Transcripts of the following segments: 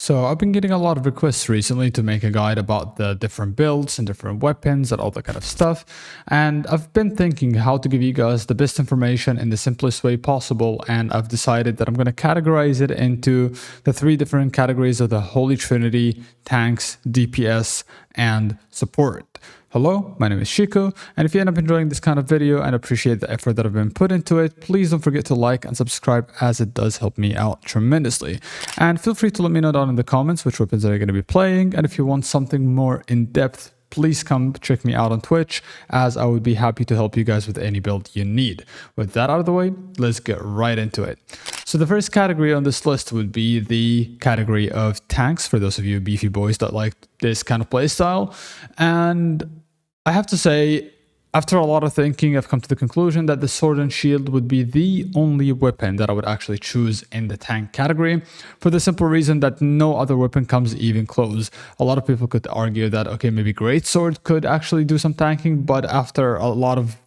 So I've been getting a lot of requests recently to make a guide about the different builds and different weapons and all that kind of stuff. And I've been thinking how to give you guys the best information in the simplest way possible. And I've decided that I'm going to categorize it into the three different categories of the Holy Trinity: tanks, DPS, and support. Hello, my name is Shiko, and if you end up enjoying this kind of video and appreciate the effort that I've been put into it, please don't forget to like and subscribe, as it does help me out tremendously. And feel free to let me know down in the comments which weapons are going to be playing, and if you want something more in-depth, please come check me out on Twitch, as I would be happy to help you guys with any build you need. With that out of the way, let's get right into it. So the first category on this list would be the category of tanks, for those of you beefy boys that like this kind of playstyle. And I have to say, after a lot of thinking, I've come to the conclusion that the sword and shield would be the only weapon that I would actually choose in the tank category, for the simple reason that no other weapon comes even close. A lot of people could argue that, okay, maybe greatsword could actually do some tanking, but after a lot of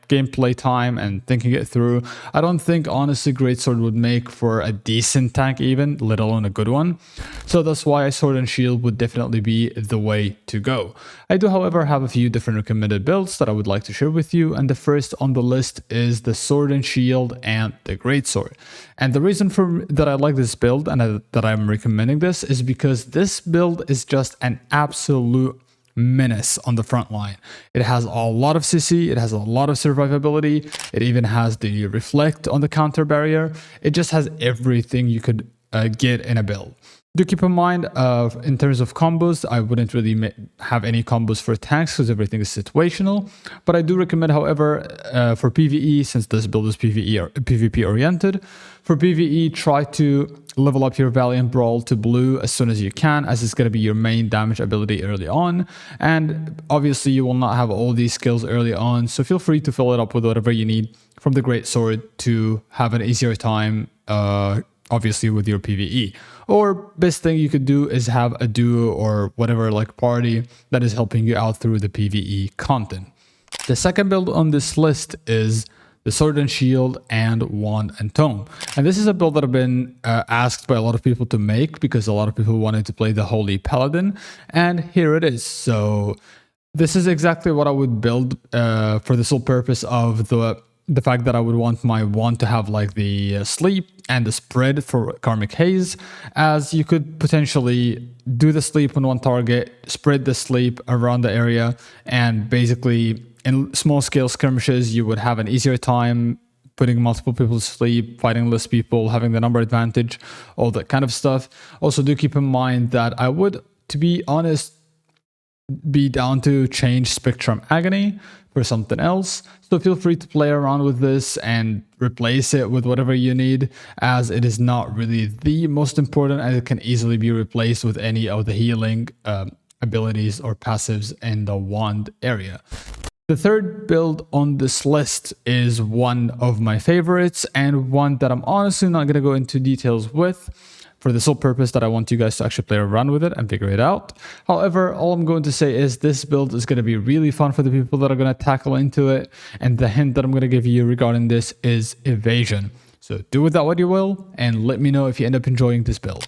gameplay time and thinking it through, I don't think honestly greatsword would make for a decent tank even, let alone a good one. So that's why sword and shield would definitely be the way to go. I do, however, have a few different recommended builds that I would like to share with you, and the first on the list is the sword and shield and the greatsword. And the reason for that I like this build and that I'm recommending this is because this build is just an absolute menace on the front line. It has a lot of CC, it has a lot of survivability, it even has the reflect on the counter barrier. It just has everything you could get in a build. Do keep in mind, in terms of combos, I wouldn't really have any combos for tanks because everything is situational. But I do recommend, however, for PvE, since this build is PvP oriented, for PvE, try to level up your Valiant Brawl to blue as soon as you can, as it's going to be your main damage ability early on. And obviously, you will not have all these skills early on, so feel free to fill it up with whatever you need from the Greatsword to have an easier time, obviously, with your PvE. Or best thing you could do is have a duo or whatever party that is helping you out through the PvE content. The second build on this list is the sword and shield and wand and tome. And this is a build that I've been asked by a lot of people to make because a lot of people wanted to play the Holy Paladin, and here it is. So this is exactly what I would build for the sole purpose of the fact that I would want my wand to have the sleep and the spread for Karmic Haze, as you could potentially do the sleep on one target, spread the sleep around the area, and basically in small scale skirmishes you would have an easier time putting multiple people to sleep, fighting less people, having the number advantage, all that kind of stuff. Also do keep in mind that I would, to be honest, be down to change Spectrum Agony for something else. So feel free to play around with this and replace it with whatever you need, as it is not really the most important and it can easily be replaced with any of the healing abilities or passives in the wand area. The third build on this list is one of my favorites, and one that I'm honestly not going to go into details with, for the sole purpose that I want you guys to actually play around with it and figure it out. However, all I'm going to say is this build is going to be really fun for the people that are going to tackle into it, and the hint that I'm going to give you regarding this is evasion. So do with that what you will, and let me know if you end up enjoying this build.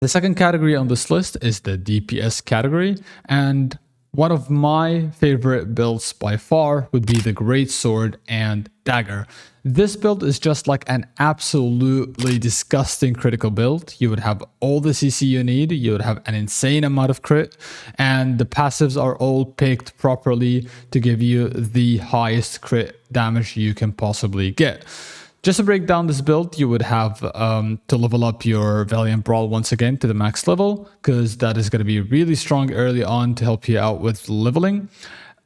The second category on this list is the DPS category, and one of my favorite builds by far would be the Greatsword and Dagger. This build is just like an absolutely disgusting critical build. You would have all the CC you need, you would have an insane amount of crit, and the passives are all picked properly to give you the highest crit damage you can possibly get. Just to break down this build, you would have to level up your Valiant Brawl once again to the max level, because that is going to be really strong early on to help you out with leveling.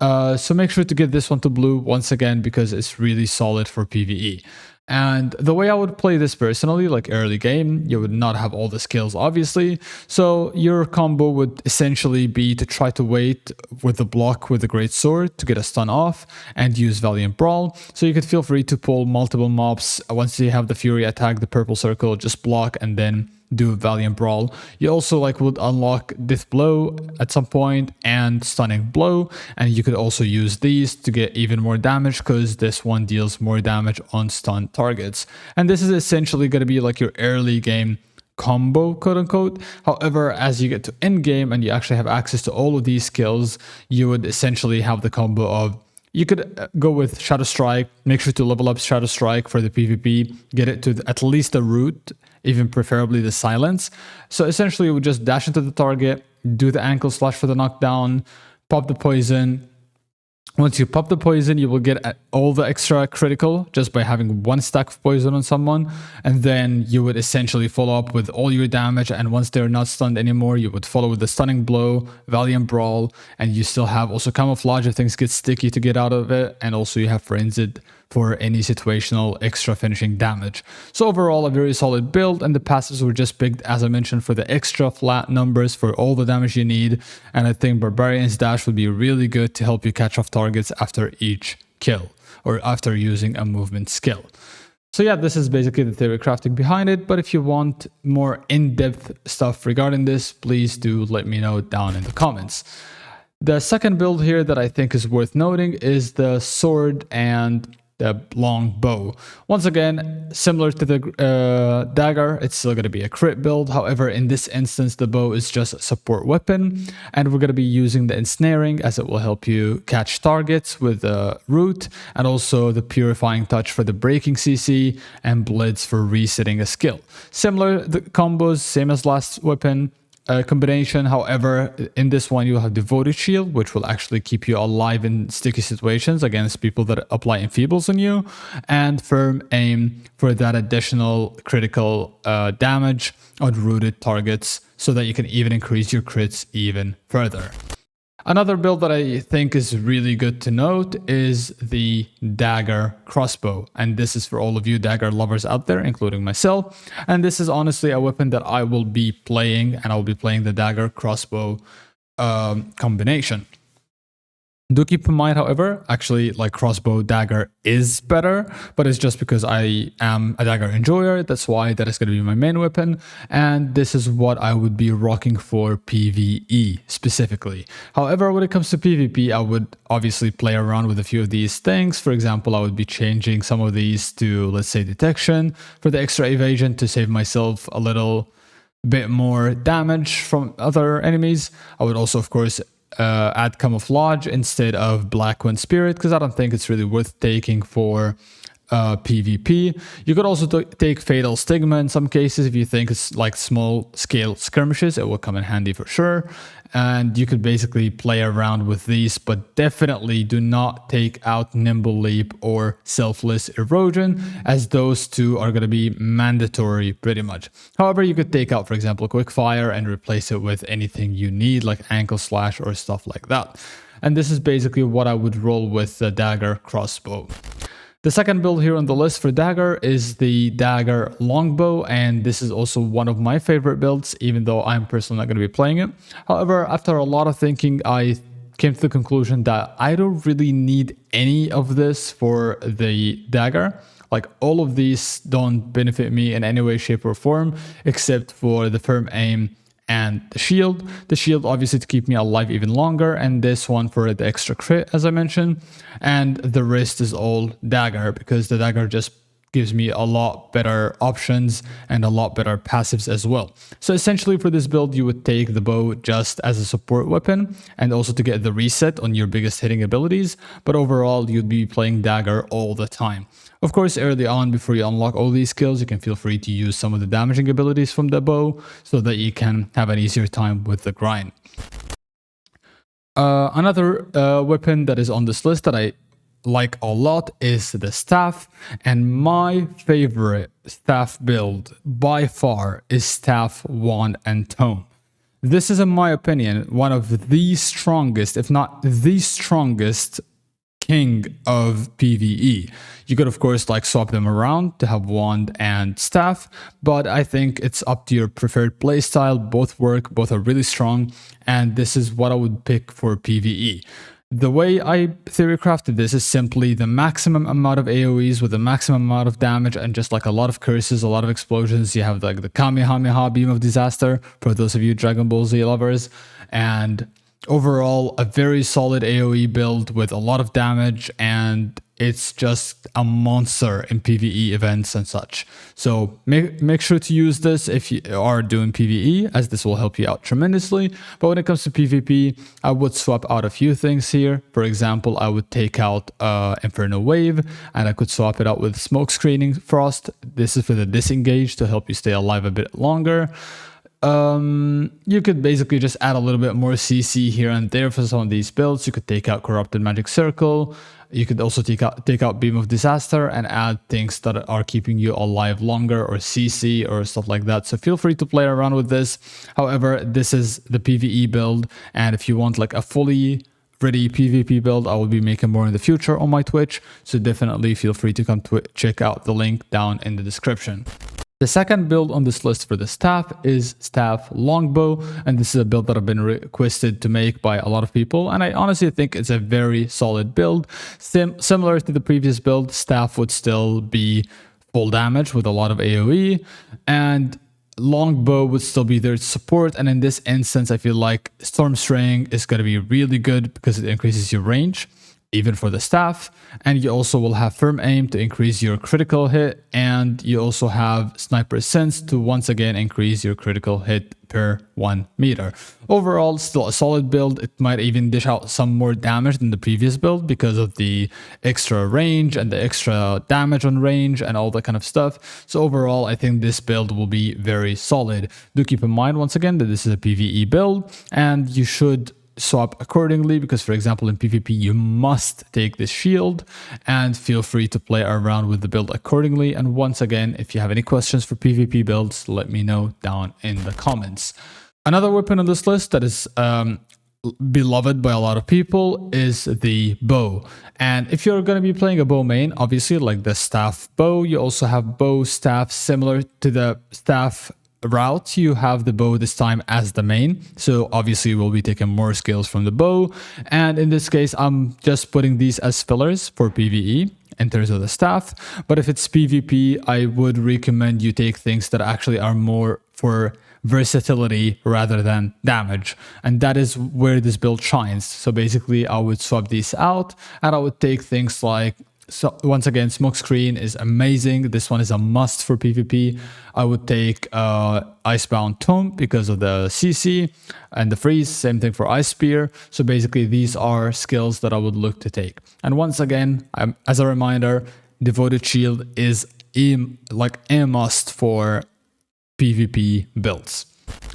So make sure to get this one to blue once again, because it's really solid for PvE. And the way I would play this personally, early game, you would not have all the skills obviously, so your combo would essentially be to try to wait with the block with the Greatsword to get a stun off and use Valiant Brawl. So you could feel free to pull multiple mobs. Once you have the Fury attack the purple circle, just block and then do Valiant Brawl. You also would unlock Death Blow at some point and Stunning Blow, and you could also use these to get even more damage, because this one deals more damage on stun targets. And this is essentially going to be your early game combo, quote unquote. However, as you get to end game and you actually have access to all of these skills, you would essentially have the combo of, you could go with Shadow Strike, make sure to level up Shadow Strike for the PvP, get it to at least the root, even preferably the silence. So essentially you would just dash into the target, do the ankle slash for the knockdown, pop the poison. Once you pop the poison, you will get all the extra critical just by having one stack of poison on someone. And then you would essentially follow up with all your damage. And once they're not stunned anymore, you would follow with the stunning blow, Valiant Brawl, and you still have also camouflage if things get sticky to get out of it. And also you have frenzied for any situational extra finishing damage. So overall, a very solid build, and the passives were just picked, as I mentioned, for the extra flat numbers for all the damage you need. And I think Barbarian's Dash would be really good to help you catch off targets after each kill or after using a movement skill. So yeah, this is basically the theory crafting behind it, but if you want more in-depth stuff regarding this, please do let me know down in the comments. The second build here that I think is worth noting is the sword and the long bow. Once again, similar to the dagger, it's still going to be a crit build. However, in this instance, the bow is just a support weapon, and we're going to be using the ensnaring as it will help you catch targets with the root, and also the purifying touch for the breaking CC, and blitz for resetting a skill. Similar the combos, same as last weapon combination. However, in this one you have Devoted Shield, which will actually keep you alive in sticky situations against people that apply enfeebles on you, and Firm Aim for that additional critical damage on rooted targets so that you can even increase your crits even further. Another build that I think is really good to note is the Dagger Crossbow. And this is for all of you dagger lovers out there, including myself. And this is honestly a weapon that I will be playing, and I'll be playing the Dagger Crossbow combination. Do keep in mind, however, actually, like crossbow dagger is better, but it's just because I am a dagger enjoyer. That's why that is going to be my main weapon, and this is what I would be rocking for PvE specifically. However, when it comes to PvP, I would obviously play around with a few of these things. For example, I would be changing some of these to, let's say, detection for the extra evasion to save myself a little bit more damage from other enemies. I would also, of course, add camouflage instead of Black Wind Spirit, because I don't think it's really worth taking for PvP. You could also take Fatal Stigma in some cases if you think it's like small scale skirmishes. It will come in handy for sure. And you could basically play around with these, but definitely do not take out Nimble Leap or Selfless Erosion, as those two are going to be mandatory pretty much. However, you could take out, for example, Quickfire and replace it with anything you need, like Ankle Slash or stuff like that. And this is basically what I would roll with the Dagger Crossbow. The second build here on the list for Dagger is the Dagger Longbow, and this is also one of my favorite builds, even though I'm personally not going to be playing it. However, after a lot of thinking, I came to the conclusion that I don't really need any of this for the Dagger. Like, all of these don't benefit me in any way, shape, or form, except for the Firm Aim and the shield. The shield obviously to keep me alive even longer, and this one for the extra crit, as I mentioned. And the rest is all dagger, because the dagger just gives me a lot better options and a lot better passives as well. So essentially for this build, you would take the bow just as a support weapon, and also to get the reset on your biggest hitting abilities, but overall you'd be playing dagger all the time. Of course, early on, before you unlock all these skills, you can feel free to use some of the damaging abilities from the bow so that you can have an easier time with the grind. Another weapon that is on this list that I like a lot is the staff, and my favorite staff build by far is staff, wand, and tome. This is, in my opinion, one of the strongest, if not the strongest, king of PvE. You could, of course, like swap them around to have wand and staff, but I think it's up to your preferred playstyle. Both work, both are really strong, and this is what I would pick for PvE. The way I theory crafted this is simply the maximum amount of AoEs with the maximum amount of damage, and just like a lot of curses, a lot of explosions. You have like the Kamehameha Beam of Disaster for those of you Dragon Ball Z lovers, and overall, a very solid AoE build with a lot of damage, and it's just a monster in PvE events and such. So make sure to use this if you are doing PvE, as this will help you out tremendously. But when it comes to PvP, I would swap out a few things here. For example, I would take out Inferno Wave, and I could swap it out with Smoke Screening Frost. This is for the disengage to help you stay alive a bit longer. You could basically just add a little bit more CC here and there for some of these builds. You could take out Corrupted Magic Circle. You could also take out Beam of Disaster and add things that are keeping you alive longer, or CC or stuff like that. So feel free to play around with this. However, this is the PvE build, and if you want like a fully ready PvP build, I will be making more in the future on my Twitch. So definitely feel free to come check out the link down in the description. The second build on this list for the staff is Staff Longbow, and this is a build that I've been requested to make by a lot of people, and I honestly think it's a very solid build. Similar to the previous build, Staff would still be full damage with a lot of AoE, and Longbow would still be there to support, and in this instance I feel like Storm String is going to be really good because it increases your range, even for the staff, and you also will have Firm Aim to increase your critical hit, and you also have Sniper Sense to once again increase your critical hit per 1 meter. Overall, still a solid build. It might even dish out some more damage than the previous build because of the extra range and the extra damage on range and all that kind of stuff. So overall, I think this build will be very solid. Do keep in mind once again that this is a PvE build, and you should swap accordingly, because for example in PvP you must take this shield, and feel free to play around with the build accordingly. And once again, if you have any questions for PvP builds, let me know down in the comments. Another weapon on this list that is beloved by a lot of people is the bow, and if you're going to be playing a bow main, obviously like the staff bow, you also have bow staff. Similar to the staff route, you have the bow this time as the main, so obviously we'll be taking more skills from the bow, and in this case I'm just putting these as fillers for PvE in terms of the staff. But if it's PvP, I would recommend you take things that actually are more for versatility rather than damage, and that is where this build shines. So basically I would swap these out, and I would take things like, so once again, Smoke Screen is amazing. This one is a must for PvP. I would take Icebound Tomb because of the CC, and the freeze, same thing for Ice Spear. So basically these are skills that I would look to take. And once again, as a reminder, Devoted Shield is a must for PvP builds.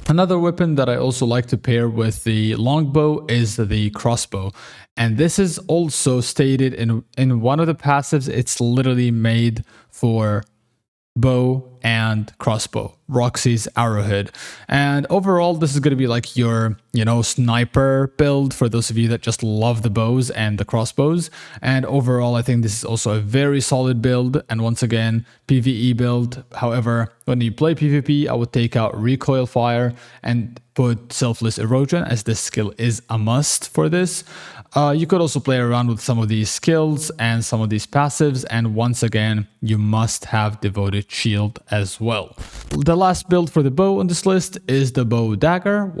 Another weapon that I also like to pair with the longbow is the crossbow, and this is also stated in one of the passives. It's literally made for bow and crossbow, Roxy's Arrowhead. And overall, this is going to be like your, sniper build for those of you that just love the bows and the crossbows. And overall, I think this is also a very solid build, and once again, PvE build. However, when you play PvP, I would take out Recoil Fire and put Selfless Erosion, as this skill is a must for this. You could also play around with some of these skills and some of these passives, and once again, you must have Devoted Shield as well. The last build for the bow on this list is the bow dagger,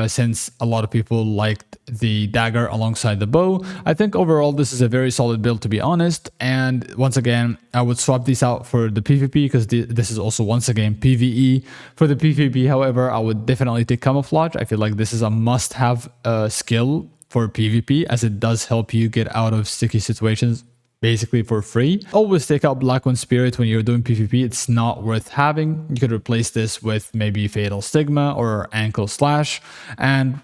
since a lot of people liked the dagger alongside the bow. I think overall this is a very solid build, to be honest, and once again, I would swap these out for the PvP because this is also once again PvE. For the PvP, however, I would definitely take Camouflage. I feel like this is a must-have skill for PvP, as it does help you get out of sticky situations basically for free. Always take out Blackwind Spirit when you're doing PvP. It's not worth having. You could replace this with maybe Fatal Stigma or Ankle Slash, and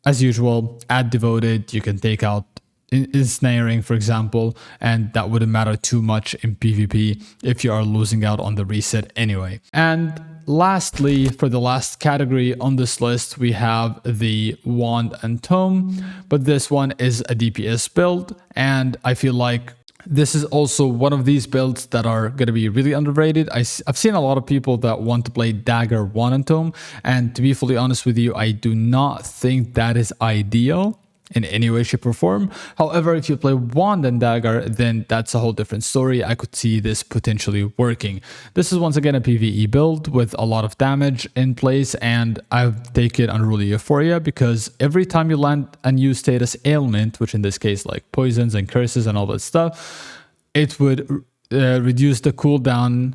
as usual, add Devoted. You can take out Ensnaring, for example, and that wouldn't matter too much in PvP if you are losing out on the reset anyway. And lastly, for the last category on this list, we have the Wand and Tome, but this one is a DPS build, and I feel like this is also one of these builds that are going to be really underrated. I've seen a lot of people that want to play Dagger, Wand and Tome, and to be fully honest with you, I do not think that is ideal in any way, shape, or form. However, if you play wand and dagger, then that's a whole different story. I could see this potentially working. This is once again a PvE build with a lot of damage in place, and I've taken Unruly Euphoria because every time you land a new status ailment, which in this case like poisons and curses and all that stuff, it would reduce the cooldown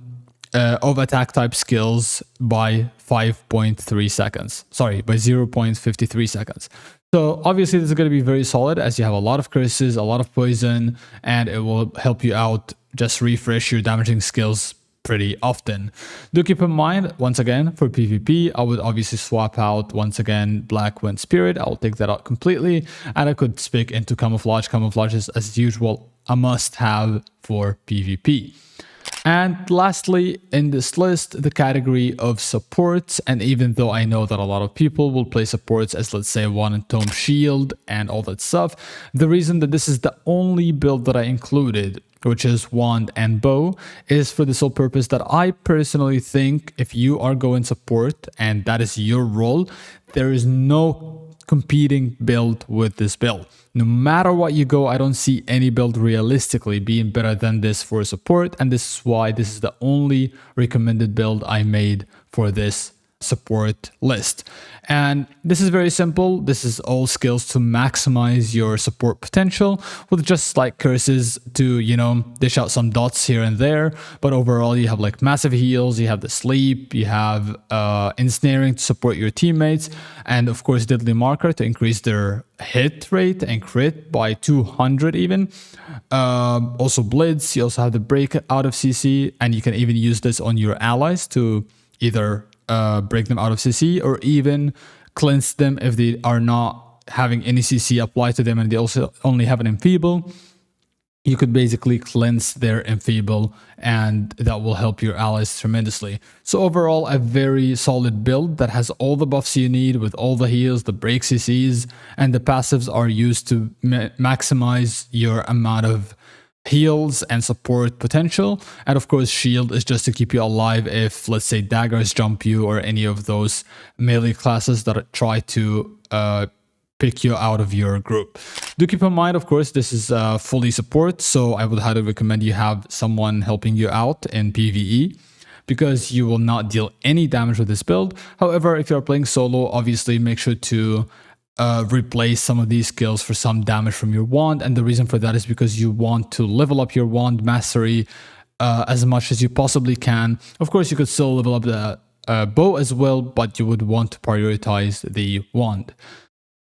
of attack type skills by 5.3 seconds. Sorry, by 0.53 seconds. So obviously this is going to be very solid as you have a lot of curses, a lot of poison, and it will help you out just refresh your damaging skills pretty often. Do keep in mind, once again, for PvP, I would obviously swap out, once again, Black Wind Spirit. I'll take that out completely, and I could speak into Camouflage. Camouflage is, as usual, a must-have for PvP. And lastly, in this list, the category of supports. And even though I know that a lot of people will play supports as, let's say, Wand and Tome Shield and all that stuff, the reason that this is the only build that I included, which is Wand and Bow, is for the sole purpose that I personally think if you are going support and that is your role, there is no competing build with this build. No matter what you go, I don't see any build realistically being better than this for support, and this is why this is the only recommended build I made for this support list. And this is very simple. This is all skills to maximize your support potential with just like curses to, you know, dish out some dots here and there. But overall, you have like massive heals, you have the sleep, you have ensnaring to support your teammates, and of course, deadly marker to increase their hit rate and crit by 200 even. Also blitz, you also have the break out of CC, and you can even use this on your allies to either break them out of CC or even cleanse them if they are not having any CC applied to them and they also only have an enfeeble. You could basically cleanse their enfeeble, and that will help your allies tremendously. So overall, a very solid build that has all the buffs you need with all the heals, the break CCs, and the passives are used to maximize your amount of heals and support potential. And of course, shield is just to keep you alive if, let's say, daggers jump you or any of those melee classes that try to pick you out of your group. Do keep in mind, of course, this is fully support, so I would highly recommend you have someone helping you out in PvE, because you will not deal any damage with this build. However, if you're playing solo, obviously make sure to replace some of these skills for some damage from your wand, and the reason for that is because you want to level up your wand mastery as much as you possibly can. Of course, you could still level up the bow as well, but you would want to prioritize the wand.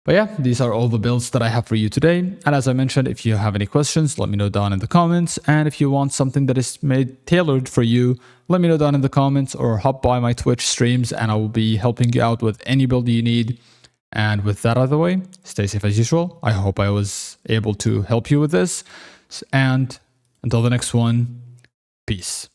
But yeah, these are all the builds that I have for you today. And as I mentioned, if you have any questions, let me know down in the comments. And if you want something that is made tailored for you, let me know down in the comments or hop by my Twitch streams and I will be helping you out with any build you need. And with that out of the way, stay safe as usual. I hope I was able to help you with this. And until the next one, peace.